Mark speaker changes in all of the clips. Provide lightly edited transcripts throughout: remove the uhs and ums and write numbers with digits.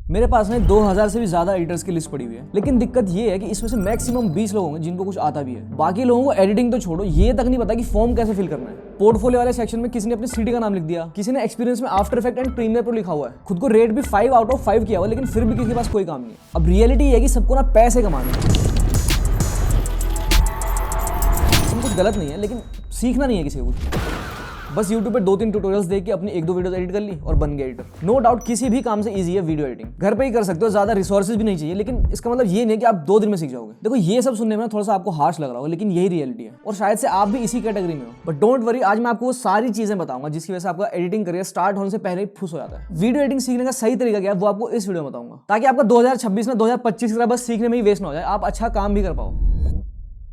Speaker 1: मेरे पास में 2000 से भी ज्यादा एडिटर्स की लिस्ट पड़ी हुई है, लेकिन दिक्कत ये है कि इसमें से मैक्सिमम 20 लोग होंगे जिनको कुछ आता भी है। बाकी लोगों को एडिटिंग तो छोड़ो, ये तक नहीं पता कि फॉर्म कैसे फिल करना है। पोर्टफोलियो वाले सेक्शन में किसी ने अपनी सिटी का नाम लिख दिया, किसी ने एक्सपीरियंस में After Effect and Premiere Pro लिखा हुआ है, खुद को रेट भी 5 आउट ऑफ 5 किया हुआ, लेकिन फिर भी किसी के पास कोई काम नहीं है। अब रियलिटी ये है कि सबको ना पैसे कमाने हैं। कुछ गलत नहीं है, लेकिन सीखना नहीं है किसी को कुछ। बस YouTube पे 2-3 ट्यूटोरियल्स देख के अपनी 1-2 वीडियोस एडिट कर ली और बन गया एडिटर। नो डाउट किसी भी काम से इजी है वीडियो एडिटिंग, घर पे ही कर सकते हो, ज्यादा रिसोर्सेज भी नहीं चाहिए, लेकिन इसका मतलब ये नहीं कि आप 2 दिन में सीख जाओगे। देखो ये सब सुनने में थोड़ा सा आपको हार्श लग रहा होगा, लेकिन यही रियलिटी है और शायद से आप भी इसी कैटेगरी में हो। बट डोंट वरी, आज मैं आपको वो सारी चीजें बताऊंगा जिसकी वजह से आपका एडिटिंग करियर स्टार्ट होने से पहले ही खुश हो जाता है। वीडियो एडिटिंग सीखने का सही तरीका क्या है वो आपको इस वीडियो में बताऊंगा, ताकि आपका 2026 में 2025 की तरह बस सीखने में ही वेस्ट ना हो जाए, आप अच्छा काम भी कर पाओ।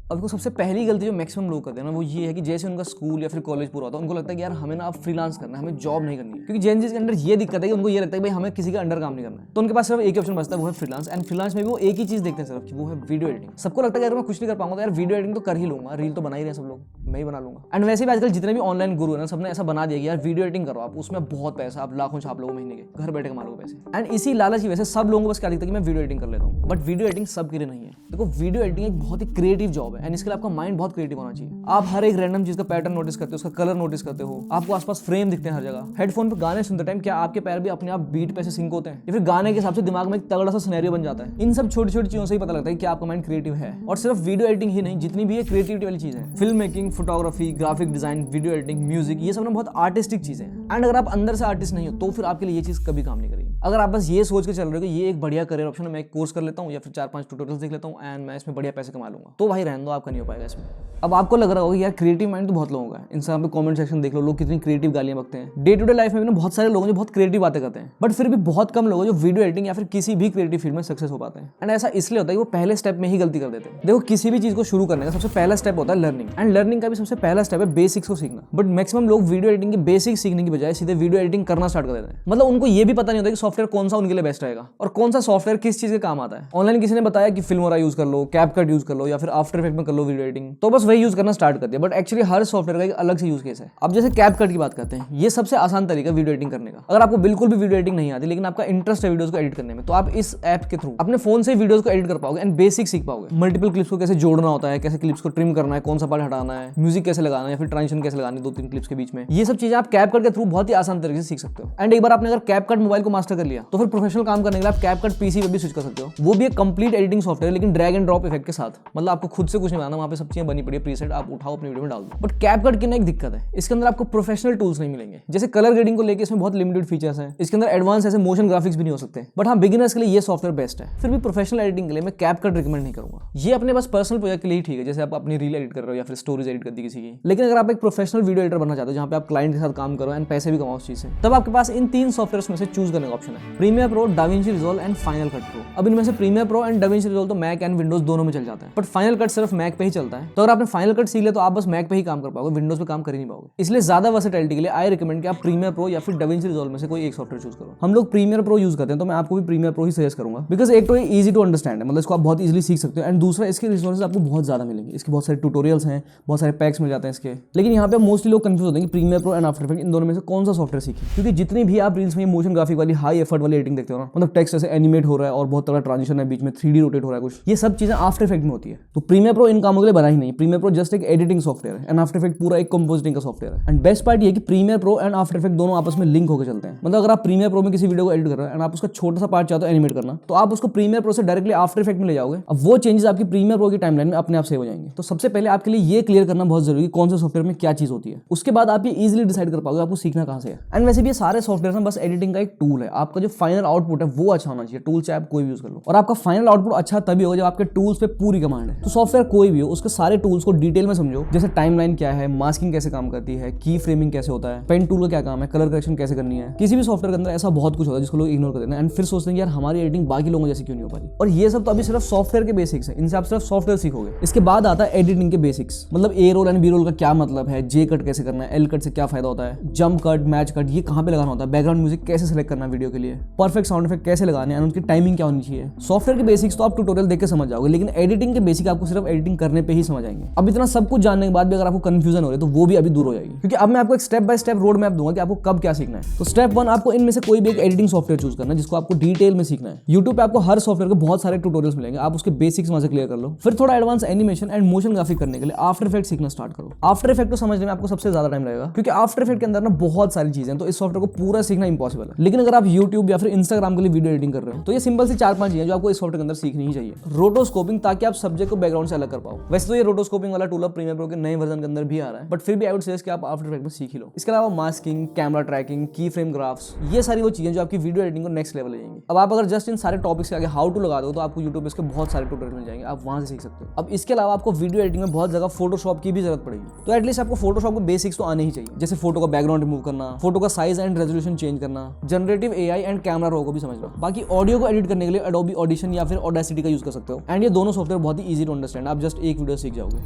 Speaker 1: अब देखो सबसे पहली गलती जो मैक्सिमम लोग करते हैं ना वो ये है कि जैसे उनका स्कूल या फिर कॉलेज पूरा होता है उनको लगता है कि यार हमें ना अब फ्रीलांस करना है, हमें जॉब नहीं करनी है। क्योंकि जेन जी के अंदर ये दिक्कत है कि उनको ये लगता है कि भाई हमें किसी के अंडर काम नहीं करना है, तो उनके पास सिर्फ एक ही ऑप्शन बचता है, वो है फ्रीलांस। एंड फ्रीलांस में भी वो एक ही चीज देखते हैं सिर्फ कि वो है वीडियो एडिटिंग। सबको लगता है कि अगर मैं कुछ नहीं कर पाऊंगा तो यार वीडियो एडिटिंग तो कर ही लूंगा, रील तो बना ही रहे हैं सब लोग, मैं ही बना लूंगा। एंड वैसे भी आजकल जितने भी ऑनलाइन गुरु है ना सबने ऐसा बना दिया कि यार वीडियो एडिटिंग करो आप, उसमें बहुत पैसा, आप लाखों छाप लोगे महीने के, घर बैठे कमा लोगे पैसे। एंड इसी लालच की वजह से सब लोगों को बस क्या दिखता है कि मैं वीडियो एडिटिंग कर लेता हूँ। बट वीडियो एडिटिंग सबके लिए नहीं है। देखो वीडियो एडिटिंग एक बहुत ही क्रिएटिव जॉब है एंड इसके लिए आपका माइंड बहुत क्रिएटिव होना चाहिए। आप हर एक रैंडम चीज का पैटर्न नोटिस करते हो, उसका कलर नोटिस करते हो, आपको आसपास फ्रेम दिखते हैं हर जगह। हेडफोन पे गाने सुनते टाइम क्या आपके पैर भी अपने आप बीट पे से सिंक होते हैं या फिर गाने के हिसाब से दिमाग में एक तगड़ा सा सिनेरियो बन जाता है। इन सब छोटी छोटी चीजों से ही पता लगता है कि आपका माइंड क्रिएटिव है। और सिर्फ वीडियो एडिटिंग ही नहीं, जितनी भी ये क्रिएटिविटी वाली चीज है, film making, photography, graphic design, video editing, music, ये सब ना बहुत आर्टिस्टिक चीजें हैं। एंड अगर आप अंदर से आर्टिस्ट नहीं हो तो फिर आपके लिए ये चीज कभी काम नहीं करेगी। अगर आप बस ये सोच के चल रहे हो कि ये एक बढ़िया करियर ऑप्शन है, मैं एक कोर्स कर लेता हूँ या फिर 4-5 ट्यूटोरियल्स देख लेता हूँ एंड मैं इसमें बढ़िया पैसे कमा लूंगा, तो भाई रहने दो, आपका नहीं हो पाएगा इसमें। अब आपको लग रहा होगा यार क्रिएटिव माइंड तो बहुत लोगों का है, इंस्टाग्राम पे कमेंट सेक्शन देख लो, लोग कितनी क्रिएटिव गालियां बकते हैं। डे टू डे लाइफ में भी ना बहुत सारे लोग हैं जो बहुत क्रिएटिव बातें करते हैं, बट फिर भी बहुत कम लोग हैं जो वीडियो एडिटिंग या फिर किसी भी क्रिएटिव फील्ड में सक्सेस हो पाते हैं। एंड ऐसा इसलिए होता है कि वो पहले स्टेप में ही गलती कर देते हैं। देखो किसी भी चीज को शुरू करने का सबसे पहला स्टेप होता है लर्निंग, एंड लर्निंग का भी सबसे पहला स्टेप है बेसिक्स को सीखना। बट मैक्सिमम लोग वीडियो एडिटिंग के बेसिक्स सीखने की बजाय सीधे वीडियो एडिटिंग करना स्टार्ट कर देते हैं। मतलब उनको ये भी पता नहीं होता कि सॉफ्टवेयर कौन सा उनके लिए बेस्ट रहेगा और कौन सा सॉफ्टवेयर किस चीज के काम आता है। ऑनलाइन किसी ने बताया कि फिल्मोरा यूज कर लो, कैपकट यूज कर लो या फिर आफ्टर इफेक्ट में कर लो वीडियो एडिटिंग, तो बस वही यूज करना स्टार्ट कर दिया। बट एक्चुअली हर सॉफ्टवेयर का एक अलग से यूज केस है। अब जैसे कैपकट की बात करते हैं, ये सबसे आसान तरीका वीडियो एडिटिंग करने का। अगर आपको बिल्कुल भी वीडियो एडिटिंग नहीं आती लेकिन आपका इंटरेस्ट है वीडियोस को एडिट करने में, तो आप इस ऐप के थ्रू अपने फोन से वीडियोस को एडिट कर पाओगे एंड बेसिक सीख पाओगे। मल्टीपल क्लिप्स को कैसे जोड़ना होता है, कैसे क्लिप्स को ट्रिम करना है, कौन सा पार्ट हटाना है, म्यूजिक कैसे लगाना है या फिर ट्रांजिशन कैसे लगानी है 2-3 क्लिप्स के बीच में, ये सब चीजें आप कैपकट के थ्रू बहुत ही आसान तरीके से सीख सकते हो। एंड एक बार आपने अगर कैपकट मोबाइल को मास्टर कर लिया तो फिर प्रोफेशनल काम करने के लिए आप कैपकट पीसी पे भी स्विच कर सकते हो। वो भी एक कंप्लीट एडिटिंग सॉफ्टवेयर लेकिन ड्रैग एंड ड्रॉप इफेक्ट के साथ। मतलब आपको खुद से कुछ नहीं बनाना, वहां पे सब चीजें बनी पड़ी है प्रीसेट, आप उठाओ अपनी वीडियो में डाल दो। बट कैपकट की ना एक दिक्कत है, इसके अंदर आपको प्रोफेशनल टूल्स नहीं मिलेंगे। जैसे कलर ग्रेडिंग को लेकर इसमें बहुत लिमिटेड फीचर्स हैं, इसके अंदर एडवांस ऐसे मोशन ग्राफिक्स भी नहीं हो सकते। बट हाँ, बिगिनर्स के लिए ये सॉफ्टवेयर बेस्ट है। फिर भी प्रोफेशनल एडिटिंग के लिए मैं कैपकट रिकमेंड नहीं करूंगा। ये अपने बस पर्सनल प्रोजेक्ट के लिए ठीक है, जैसे आप अपनी रील एडिट कर रहे हो या फिर स्टोरीज एडिट कर दी किसी की। लेकिन अगर आप एक प्रोफेशनल वीडियो एडिटर बनना चाहते हो जहां पे आप क्लाइंट के साथ काम करो एंड पैसे भी कमाओ उस चीज से, तब आपके पास इन 3 सॉफ्टवेयर्स में से चूज करने का ऑप्शन है, Premiere Pro, DaVinci Resolve and Final Cut Pro. अब इनमें से Premiere pro and DaVinci Resolve तो मैक एंड विंडोज दोनों में चल जाता है, बट फाइनल कट सिर्फ मैक पे ही चलता है। तो अगर आपने फाइनल कट सीख लिया तो आप बस मैक पे ही काम कर पाओगे, विंडोज पे काम कर ही नहीं पाओगे। इसलिए ज्यादा वर्सेटिलिटी के लिए आई रिकमेंड कि आप प्रीमियर प्रो या फिर डाविंची रिजॉल्व में से कोई एक सॉफ्टवेयर चूज करो। हम लोग प्रीमियर प्रो यूज करते हैं तो मैं आपको भी प्रीमियर प्रो ही सजेस्ट करूंगा, बिकॉज एक तो ये इजी टू अंडरस्टैंड है, मतलब इसको आप बहुत इजीली सीख सकते हो, एंड दूसरा इसके रिसोर्सेज आपको बहुत ज्यादा मिलेंगे। इसके बहुत सारे ट्यूटोरियल्स हैं, बहुत सारे पैक्स मिल जाते हैं इसके। लेकिन यहाँ पे मोस्टली लोग कंफ्यूज होते हैं कि premiere pro and after Effect इन दोनों में से कौन सा सॉफ्टवेयर सीखें, क्योंकि जितनी भी आप रील्स में मोशन ग्राफिक वाली हाई एफर्ट वाली एडिटिंग देखते हो ना, मतलब टेक्स्ट ऐसे एनिमेट हो रहा है और बहुत तगड़ा ट्रांजिशन है, बीच में 3D रोटेट हो रहा है कुछ, ये सब चीजें आफ्टर इफेक्ट में होती है। तो प्रीमियर प्रो इन कामों के लिए बना ही नहीं। प्रीमियर प्रो जस्ट एक एडिटिंग सॉफ्टवेयर है एंड आफ्टर इफेक्ट पूरा एक कंपोजिटिंग का सॉफ्टवेयर है। एंड बेस्ट पार्ट ये कि premiere pro and after effect दोनों आपस में लिंक होकर चलते हैं। मतलब अगर आप प्रीमियर प्रो में किसी वीडियो को एडिट कर रहे हैं एंड आप उसका छोटा सा पार्ट चाहते हो एनिमेट करना, तो आप उसको प्रीमियर प्रो से डायरेक्टली आफ्टर इफेक्ट में ले जाओगे। अब वो चेंजेस आपकी प्रीमियर प्रो की टाइमलाइन में अपने आप सेव हो जाएंगे। तो सबसे पहले आपके लिए ये क्लियर करना बहुत जरूरी है कौन से सॉफ्टवेयर में क्या चीज होती है। उसके बाद आप ये इजीली डिसाइड कर पाओगे आपको सीखना कहां से है। एंड वैसे भी ये सारे सॉफ्टवेयर में बस एडिटिंग का एक टूल है, आपका जो फाइनल आउटपुट है वो अच्छा होना चाहिए। टूल चाहे आप कोई भी यूज कर लो, और आपका फाइनल आउटपुट अच्छा तभी होगा जब आपके टूल्स पे पूरी कमांड है। तो सॉफ्टवेयर कोई भी हो, उसके सारे टूल्स को डिटेल में समझो, जैसे टाइमलाइन क्या है, मास्किंग कैसे काम करती है, की फ्रेमिंग कैसे होता है, पेन टूल का क्या काम है, कलर करेक्शन कैसे करनी है। किसी भी सॉफ्टवेयर के अंदर ऐसा बहुत कुछ होता है जिसको लोग इग्नोर कर देते हैं एंड फिर सोचते हैं यार हमारी एडिटिंग बाकी लोगों जैसी क्यों नहीं हो पाती। और ये सब तो अभी सिर्फ सॉफ्टवेयर के बेसिक्स है, इनसे आप सिर्फ सॉफ्टवेयर सीखोगे। इसके बाद आता है एडिटिंग के बेसिक्स, मतलब ए रोल एंड बी रोल का क्या मतलब है, जे कट कैसे करना है, एल कट से क्या फायदा होता है, जंप कट, मैच कट ये कहां पे लगाना होता है, बैकग्राउंड म्यूजिक कैसे सेलेक्ट करना है वीडियो के लिए, परफेक्ट साउंड इफेक्ट कैसे लगाने हैं, उनकी टाइमिंग क्या होनी चाहिए। सॉफ्टवेयर के बेसिक्स तो आप ट्यूटोरियल देख के समझ जाओगे, लेकिन एडिटिंग के बेसिक आपको सिर्फ एडिटिंग करने पे ही समझ आएंगे। अब इतना सब कुछ जानने के बाद भी अगर आपको कंफ्यूजन हो रही है तो वो भी अभी दूर हो जाएगी, क्योंकि अब मैं आपको एक step by step road map दूंगा कि आपको कब क्या सीखना है। तो स्टेप 1, आपको इनमें से कोई भी एक एडिटिंग सॉफ्टवेयर चूज करना है जिसको आपको डिटेल में सीखना है। यूट्यूब पे आपको हर सॉफ्टवेयर के बहुत सारे ट्यूटोरियल्स मिलेंगे, आप उसके बेसिक्स वहां से क्लियर कर लो। फिर थोड़ा advance animation and motion graphic करने के लिए आफ्टर इफेक्ट सीखना स्टार्ट करो। आफ्टर इफेक्ट को समझने में आपको सबसे ज्यादा टाइम लगेगा, क्योंकि आफ्टर इफेक्ट के अंदर ना बहुत सारी चीजें हैं, तो इस सॉफ्टवेयर को पूरा सीखना इंपॉसिबल है। लेकिन अगर आप यूट्यूब या फिर इंस्टाग्राम के लिए वीडियो एडिटिंग कर रहे हो तो ये सिंपल सी 4-5 चीजें जो आपको इस सॉफ्टवेयर के अंदर सीखनी ही चाहिए। रोटोस्कोपिंग, ताकि आप सब्जेक्ट को बैकग्राउंड से अलग कर पाओ। वैसे तो ये रोटोस्कोपिंग वाला टूल अब प्रीमियर प्रो के नए वर्जन के अंदर भी आ रहा है, बट फिर भी आई वुड सजेस्ट कि आप आफ्टर इफेक्ट में सीख ही लो। इसके अलावा मास्किंग, कैमरा ट्रैकिंग, की फ्रेम ग्राफ्स, ये सारी वो चीजें जो आपकी वीडियो एडिटिंग को नेक्स्ट लेवल ले जाएंगी। अब आप अगर जस्ट इन सारे टॉपिक्स के आगे हाउ टू लगा दो तो आपको यूट्यूब पे इसके बहुत सारे ट्यूटोरियल मिल जाएंगे, आप वहां से सीख सकते हो। अब इसके अलावा आपको वीडियो एडिटिंग में बहुत जगह फोटोशॉप की भी जरूरत पड़ेगी, तो एटलीस्ट आपको फोटोशॉप के बेसिक्स तो आने ही चाहिए, जैसे फोटो का बैकग्राउंड रिमूव करना, फोटो का साइज एंड रेजोल्यूशन चेंज करना, जनरेटिव एआई एंड कैमरा रो को भी समझना। बाकी ऑडियो को एडिट करने के लिए एडोबी ऑडिशन या फिर ऑडेसिटी का यूज कर सकते हो, एंड ये दोनों सॉफ्टवेयर बहुत ही इजी टू अंडरस्टैंड, आप जस्ट एक वीडियो सीख जाओगे।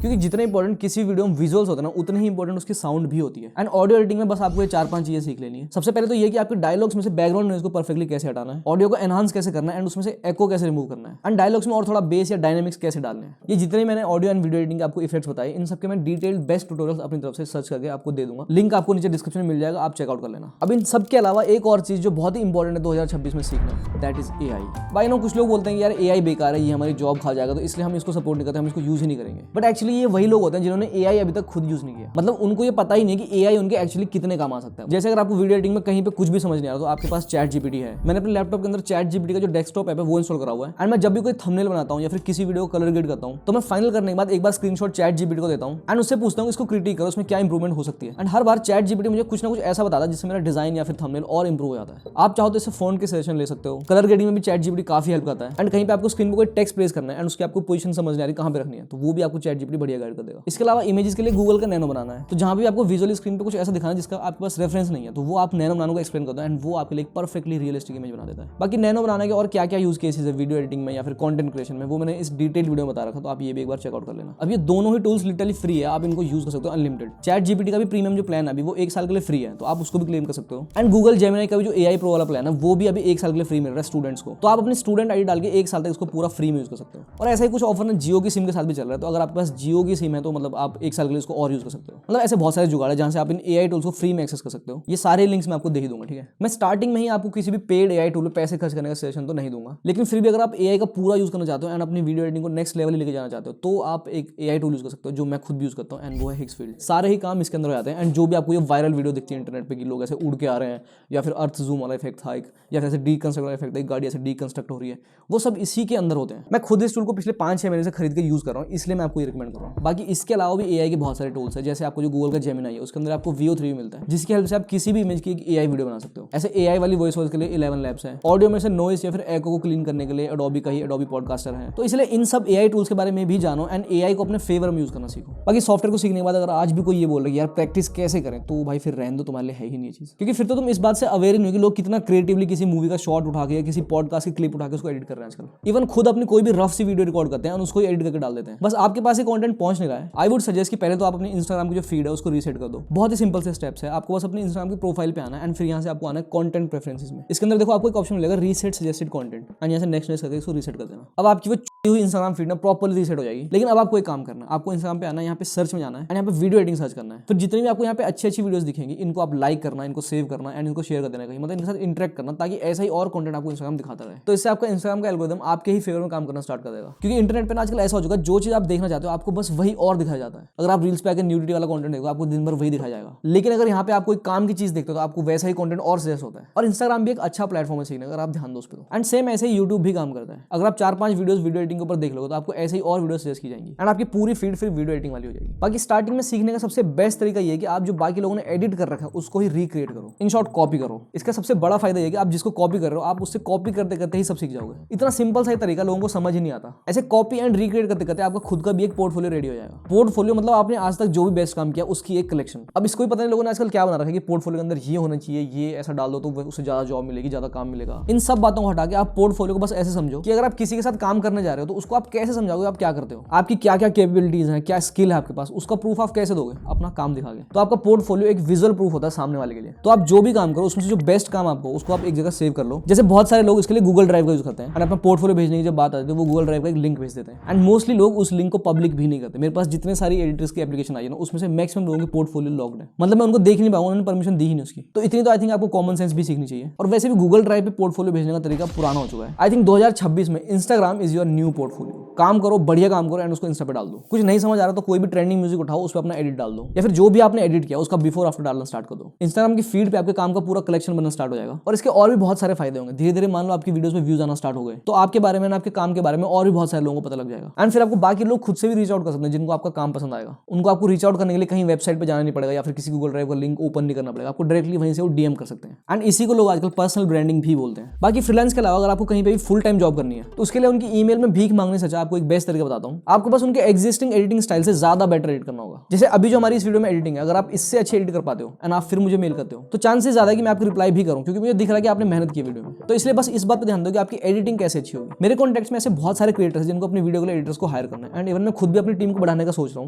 Speaker 1: क्योंकि जितने इंपॉर्टेंट किसी वीडियो में विजुअल्स होते हैं ना, उतने ही इंपॉर्टेंट उसकी साउंड भी होती है। एंड ऑडियो एडिटिंग में बस आपको ये 4-5 चीजें सीख लेनी है। सबसे पहले तो ये कि आपके डायलॉग्स में से बैकग्राउंड नॉइज को परफेक्टली कैसे हटाना है, ऑडियो को एनहांस कैसे करना है, एंड उसमें से एको कैसे रिमूव करना है, एंड डायलॉग्स में और थोड़ा बेस या डायनामिक्स कैसे डालने हैं। ये जितने मैंने ऑडियो एंड वीडियो एडिटिंग के आपको इफेक्ट्स बताए, इन सबके मैं डिटेल्ड बेस्ट ट्यूटोरियल्स अपनी तरफ से सर्च करके आपको दे दूंगा, लिंक आपको नीचे डिस्क्रिप्शन में मिल जाएगा, आप चेकआउट कर लेना। अब इन सब के अलावा एक और चीज जो बहुत ही इंपॉर्टेंट है 2026 में सीखना, दैट इज एआई। भाई नो कुछ लोग बोलते हैं कि यार एआई बेकार है, ये हमारी जॉब खा जाएगा, तो इसलिए हम इसको सपोर्ट नहीं करते, हम इसको यूज ही नहीं करेंगे। बट एक्चुअली ये वही लोग होते हैं जिन्होंने एआई अभी तक खुद यूज नहीं किया, मतलब उनको ये पता ही नहीं कि एआई उनके एक्चुअली कितने काम आ सकता है। जैसे अगर आपको वीडियो एडिटिंग में कहीं पे कुछ भी समझ नहीं आ रहा तो आपके पास चैट जीपीटी है। मैंने अपने लैपटॉप के अंदर चैट जीपीटी का जो डेस्कटॉप ऐप है वो इंस्टॉल करा हुआ है, एंड मैं जब भी कोई थंबनेल बनाता हूँ या फिर किसी वीडियो को कलर ग्रेड करता हूँ तो मैं फाइनल करने के बाद एक बार स्क्रीनशॉट चैट जीपीटी को देता हूँ एंड उससे पूछता हूँ इसको क्रिटिक करो, उसमें क्या इंप्रूवमेंट हो सकती है। And her bar chat GPT मुझे कुछ ना कुछ ऐसा बताता है जिससे मेरा डिजाइन या फिर थंबनेल और इंप्रूव हो जाता है। आप चाहो तो इससे फोन के सजेशन ले सकते हो, कलर ग्रेडिंग में भी चैट जीपीटी काफी हेल्प करता है। एंड कहीं पे आपको स्क्रीन पे कोई टेक्स्ट प्लेस करना है एंड उसकी आपको पोजीशन समझ नहीं आ रही कहां पे रखनी है, तो वो भी आपको चैट जीपीटी बढ़िया गाइड कर देगा। इसके अलावा इमेजेस के लिए गूगल का नैनो बनाना है, तो जहां भी आपको विजुअली स्क्रीन पे कुछ ऐसा दिखाना है जिसका आपके पास रेफरेंस नहीं है, तो वो आप नैनो बनाने को एक्सप्लेन करते हो एंड वो आपके लिए एक परफेक्टली रियलिस्टिक इमेज बना देता है। बाकी नैनो बनाने के और क्या क्या यूज केसेस है वीडियो एडिटिंग में या फिर कंटेंट क्रिएशन में, वो मैंने इस डिटेल वीडियो में बता रखा, तो आप ये भी एक बार चेकआउट कर लेना। अब ये दोनों ही टूल्स लिटरली फ्री है, आप इनको यूज कर सकते हो अनलिमिटेड। चैट जीपीटी का भी प्रीमियम जो प्लान है अभी वो 1 साल के लिए फ्री है, तो आप उसको भी क्लेम कर सकते हो। एंड गूगल जेमिनी का भी जो एआई प्रो वाला प्लान है वो भी अभी 1 साल के लिए फ्री मिल रहा है स्टूडेंट्स को, तो आप अपनी स्टूडेंट आईडी डाल के 1 साल तक इसको पूरा फ्री में यूज कर सकते हो। और ऐसा ही कुछ ऑफर ना जियो की सिम के साथ भी चल रहा है, तो अगर आपके पास जियो की सिम है तो मतलब आप 1 साल के लिए इसको और यूज कर सकते हो। मतलब ऐसे बहुत सारे जुगाड़ है जहां से आप इन एआई टूल्स को फ्री में एक्सेस कर सकते हो। ये सारे लिंक्स मैं आपको दे ही दूंगा, ठीक है। मैं स्टार्टिंग में ही आपको किसी भी पेड एआई टूल पे पैसे खर्च करने का सजेशन तो नहीं दूंगा, लेकिन फिर भी अगर आप एआई का पूरा यूज करना चाहते हो एंड अपनी वीडियो एडिटिंग को नेक्स्ट लेवल लेके जाना चाहते हो तो आप एक एआई टूल यूज कर सकते हो जो मैं खुद भी यूज करता हूँ, एंड वो है हिक्सफील्ड। सारे ही काम इसके अंदर हो जाते हैं। एंड जो भी आपको ये वायरल वीडियो दिखती है इंटरनेट पे कि लोग ऐसे उड़ के आ रहे हैं या फिर अर्थ जूम वाला इफेक्ट था एक, या फिर ऐसे डीकंस्ट्रक्ट वाला इफेक्ट, एक गाड़ी ऐसे डीकंस्ट्रक्ट हो रही है, वो सब इसी के अंदर होते हैं। मैं खुद इस टूल को पिछले 5-6 महीने से खरीद के यूज कर रहा हूँ, इसलिए मैं आपको ये रिकमेंड कर रहा हूँ। बाकी इसके अलावा भी एआई के बहुत सारे टूल्स है, जैसे आपको जो गूगल का जेमिनी है उसके अंदर आपको VO3 भी मिलता है, जिसकी हेल्प से आप किसी भी इमेज की एक एआई वीडियो बना सकते हो। ऐसे एआई वाली वॉइस ओवर के लिए 11 लैब्स है, ऑडियो में से नॉइज या फिर एको को क्लीन करने के लिए एडोबी का ही एडोबी पॉडकास्टर है। तो इसलिए इन सब एआई टूल्स के बारे में भी जानो एंड एआई को अपने फेवर में यूज करना सीखो। बाकी सॉफ्टवेयर को सीखने के बाद अगर आज भी कोई ये बोल रहा है यार प्रैक्टिस कैसे करें, तो भाई फिर रहने दो, तुम्हारे लिए है ही नहीं चीज, क्योंकि फिर तो तुम इस बात से अवेयर ही नहीं हो कि लोग कितना क्रिएटिवली किसी मूवी का शॉट उठा के या किसी पॉडकास्ट की क्लिप उठा के उसको एडिट कर रहे हैं आजकल। इवन खुद अपनी कोई भी रफ सी वीडियो रिकॉर्ड करते हैं और उसको एडिट करके डाल देते हैं, बस आपके पास ये कंटेंट पहुंच नहीं रहा है। आई वुड सजेस्ट कि पहले तो आप अपने इंस्टाग्राम की जो फीड है उसको रीसेट कर दो। बहुत ही सिंपल से स्टेप्स है, आपको बस अपने इंस्टाग्राम की प्रोफाइल पे आना है एंड फिर यहाँ से आपको आना है कंटेंट प्रेफरेंसेस में। इसके अंदर देखो आपको एक ऑप्शन मिलेगा रीसेट सजेस्टेड कंटेंट, एंड यहाँ से नेक्स्ट करके इसको रीसेट कर देना। अब आपकी वो हुई इंस्टाग्राम फीड ना प्रॉपर्ली रीसेट हो जाएगी। लेकिन अब आपको एक काम करना है, आपको इंस्टाग्राम पे आना है, यहाँ पे सर्च में जाना है एंड यहाँ पे वीडियो एडिटिंग सर्च करना है। फिर जितनी भी आपको यहाँ पे अच्छी वीडियोस दिखेंगी इनको आप लाइक करना, इनको सेव करना एंड इनको शेयर कर देना कहीं, मतलब इनके साथ इंटरेक्ट करना, ताकि ऐसा ही और कंटेंट आपको इंस्टाग्राम दिखाता रहे। तो इससे आपका इंस्टाग्राम का एल्गोरिथम आपके ही फेवर में काम करना स्टार्ट कर देगा, क्योंकि इंटरनेट पे आजकल ऐसा हो चुका है जो चीज आप देखना चाहते हो आपको बस वही और दिखाया जाता है। अगर आप रील्स पे आकर न्यूडिटी वाला कंटेंट देखो आपको दिन भर वही दिखाया जाएगा, लेकिन अगर यहाँ पे आप कोई काम की चीज देखते हो तो आपको वैसा ही कंटेंट और सजेस्ट होता है। और इंस्टाग्राम भी एक अच्छा प्लेटफॉर्म है सीखने, अगर आप ध्यान दो उस पर। एंड सेम ऐसे ही यूट्यूब भी काम करता है, अगर आप 4-5 वीडियोस वीडियो एडिटिंग के ऊपर देख लोगे तो आपको ऐसे ही और वीडियो सजेस्ट की जाएंगी एंड आपकी पूरी फीड फिर वीडियो एडिटिंग वाली हो जाएगी। बाकी स्टार्टिंग में सीखने का सबसे बेस्ट तरीका ये है कि आप जो बाकी लोगों ने एडिट कर रखा है उसको ही रिक्रिएट करो, इन शॉर्ट कॉपी करो। इसका सबसे बड़ा फायदा ये कि आप जिसको कॉपी कर रहे हो आप उससे कॉपी करते करते ही सब सीख जाओगे। इतना सिंपल सा तरीका लोगों को समझ ही नहीं आता। ऐसे कॉपी एंड रिक्रिएट करते करते आपका खुद का भी एक पोर्टफोलियो रेडी हो जाएगा। पोर्टफोलियो मतलब आपने आज तक जो भी बेस्ट काम किया उसकी एक कलेक्शन। अब इसको भी पता नहीं लोगों ने आजकल क्या बना रखा है कि पोर्टफोलियो के अंदर ये होना चाहिए, ये ऐसा डाल दो तो उससे ज्यादा जॉब मिलेगी, ज्यादा काम मिलेगा। इन सब बातों को हटा के आप पोर्टफोलियो को बस ऐसे समझो कि अगर आप किसी के साथ काम करने जा रहे हो तो उसको आप कैसे समझाओगे आप क्या करते हो, आपकी क्या क्या कैपेबिलिटीज हैं, क्या स्किल है आपके पास, उसका प्रूफ आप कैसे दोगे, अपना काम दिखा के। तो आपका पोर्टफोलियो एक विजुअल प्रूफ होता है सामने वाले के लिए। तो आप जो भी काम करो उसमें से जो बेस्ट काम आपको उसको आप एक जगह सेव कर लो। जैसे बहुत सारे लोग इसके लिए गूगल ड्राइव का यूज करते हैं और अपना पोर्टफोलियो भेजने की जब बात आती है वो गूगल ड्राइव का एक लिंक भेज देते हैं एंड मोस्टली लोग उस लिंक को पब्लिक भी नहीं करते। मेरे पास जितने सारी एडिटर्स की एप्लीकेशन आई है ना, उसमें से मैक्सिमम लोगों के पोर्टफोलियो लॉक्ड है, मतलब मैं उनको देख नहीं पाऊंगा, उन्होंने परमिशन दी ही नहीं उसकी। तो इतनी तो आई थिंक आपको कॉमन सेंस भी सीखनी चाहिए। और वैसे भी गूगल ड्राइव पे पोर्टफोलियो भेजने का तरीका पुराना हो चुका है। आई थिंक 2026 में Instagram is your new portfolio. काम करो, बढ़िया काम करो एंड उसको इंस्टा पे डाल दो। कुछ नहीं समझ आ रहा तो कोई भी ट्रेंडिंग म्यूजिक उठाओ, उस पर अपना एडिट डाल दो, या फिर जो भी आपने एडिट किया उसका बिफोर आफ्टर डालना स्टार्ट कर दो। इंस्टाग्राम की फीड पे आपके काम का पूरा कलेक्शन बनना स्टार्ट हो जाएगा और इसके और भी बहुत सारे फायदे होंगे। धीरे धीरे मान लो आपकी वीडियोस में व्यूज आना स्टार्ट हो गए तो आपके बारे में, आपके काम के बारे में और भी बहुत सारे लोगों को पता लग जाएगा एंड फिर आपको बाकी लोग खुद से भी रीच आउट कर सकते हैं जिनको आपका काम पसंद आएगा। उनको आपको रीच आउट करने के लिए कहीं वेबसाइट पे जाना नहीं पड़ेगा या फिर किसी गूगल ड्राइव का लिंक ओपन नहीं करना पड़ेगा, आपको डायरेक्टली वहीं से वो डीएम कर सकते हैं एंड इसी को लोग आजकल पर्सनल ब्रांडिंग भी बोलते हैं। बाकी फ्रीलांस के अलावा अगर आपको कहीं पे भी फुल टाइम जॉब करनी है तो उसके लिए उनकी ईमेल में भीख मांगने से अच्छा आपको एक बेस्ट तरीका बताता हूं। आपको बस उनके एग्जिस्टिंग एडिटिंग स्टाइल से ज्यादा बेटर एडिट करना होगा। जैसे अभी जो हमारी इस वीडियो में एडिटिंग है, अगर आप इससे अच्छे एडिट कर पाते हो एंड आप फिर मुझे मेल करते हो तो चांसेस ज्यादा है कि मैं आपको रिप्लाई भी करूं, क्योंकि मुझे दिख रहा है कि आपने मेहनत की वीडियो में। तो इसलिए बस इस बात पे ध्यान दो कि आपकी एडिटिंग कैसे अच्छी होगी। मेरे कॉन्टेक्ट्स में ऐसे बहुत सारे क्रिएटर्स हैं जिनको अपनी वीडियो के लिए एडिटर्स को हायर करना है एंड इवन मैं खुद भी अपनी टीम को बढ़ाने का सोच रहा हूं।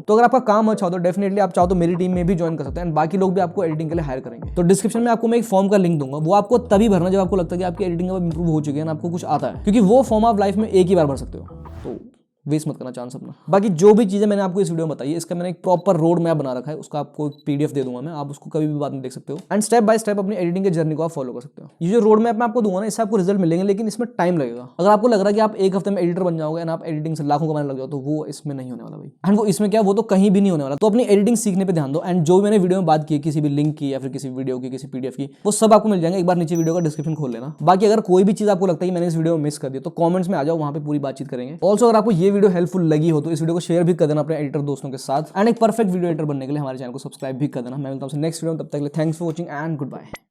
Speaker 1: तो अगर आपका काम अच्छा हो तो डेफिनेटली आप चाहो तो मेरी टीम में भी ज्वाइन कर सकते हैं एंड बाकी लोग भी आपको एडिटिंग के लिए हायर करेंगे। तो डिस्क्रिप्शन में आपको मैं एक फॉर्म का लिंक दूंगा, वो आपको तभी भरना जब आपको लगता है कि आपकी एडिटिंग इंप्रूव हो चुकी है ना, आपको कुछ आता है, क्योंकि वो फॉर्म आप लाइफ में एक ही बार भर सकते हो। तो वेस्ट मत करना चांस अपना। बाकी जो भी चीज़ें मैंने आपको इस वीडियो में बताई है इसका मैंने एक प्रॉपर रोड मैप बना रखा है, उसका आपको एक पीडीएफ दे दूंगा मैं, आप उसको कभी भी बाद में देख सकते हो एंड स्टेप बाय स्टेप अपनी एडिटिंग के जर्नी को आप फॉलो कर सकते हो। ये जो रोड मैप मैं आपको दूंगा ना, इससे आपको रिजल्ट मिलेंगे, लेकिन इसमें टाइम लगेगा। अगर आपको लग रहा है कि आप एक हफ्ते में एडिटर बन जाओगे एंड आप एडिटिंग से लाखों कमाने लग जाओ तो वो इसमें नहीं होने वाला भाई। एंड वो इसमें क्या, वो तो कहीं भी नहीं होने वाला। तो अपनी एडिटिंग सीखने पर ध्यान दो एंड जो मैंने वीडियो में बात की, किसी भी लिंक की या फिर किसी वीडियो की, किसी पीडीएफ की, वो सब आपको मिल जाएंगे। एक बार नीचे वीडियो का डिस्क्रिप्शन खोल लेना। बाकी अगर कोई भी चीज़ आपको लगता है कि मैंने इस वीडियो में मिस कर दी तो कमेंट्स में आ जाओ, वहाँ पे पूरी बातचीत करेंगे। ऑल्सो अगर आपको ये वीडियो हेल्पफुल लगी हो तो इस वीडियो को शेयर भी कर देना अपने एडिटर दोस्तों के साथ एंड एक परफेक्ट वीडियो एडिटर बनने के लिए हमारे चैनल को सब्सक्राइब भी कर देना। मैं मिलता हूं नेक्स्ट वीडियो में, तब तक के लिए thanks for watching and good bye.